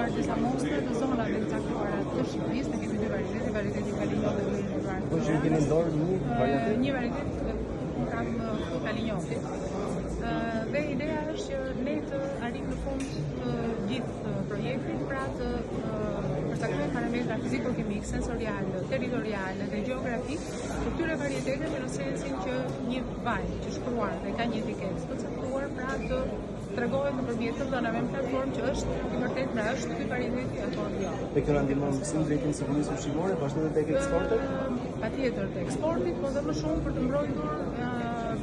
organizuar disa mostra të zonave të caktuara të Shqipërisë. Ne kemi dy varietete, varieteti Kalinjov dhe Eduard. Po që keni ndorë një varietet? Një varietet kam Kalinjovit. Dhe ideja është që ne të arrim në fund të gjithë projektit, pra të përcaktojmë parametra fiziko-kimik, sensorial, territorial dhe gjeografik të këtyre varieteteve, në sensin që një vaj që shkruar dhe ka një etiketë të caktuar, pra të tregohet nëpërmjet të dhënave në platformë që është i vërtet, pra është ky varieteti apo jo. Dhe kjo na ndihmon si në drejtim sigurisë ushqimore, po ashtu edhe tek eksportet? Patjetër tek eksportit, por dhe më shumë për të mbrojtur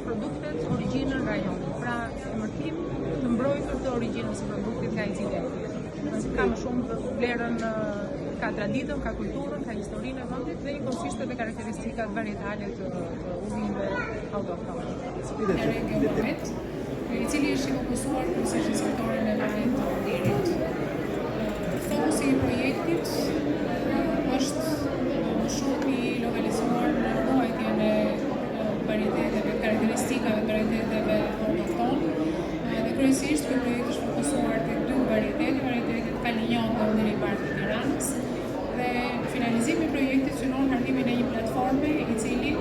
produktet origjinën rajonit. Pra, emërtim të mbrojtur të origjinës së produktit nga incidenti. Pasi ka më shumë vlerën, ka traditën, ka kulturën, ka historinë e vendit dhe njëkohësisht edhe karakteristikat varietale të ullime autoktone. I cili është i fokusuar kryesisht në sektorin e lajit të lirit. Fokusi i projektit është më shumë i lokalizuar në ruajtjen e varieteteve, karakteristikave të varieteteve autoktone. Dhe kryesisht ky projekt është fokusuar tek dy varietete, varietetet Kalinjov dhe Undëri i Parë të Tiranës. Dhe finalizimi i projektit synon hartimin e një platforme i cili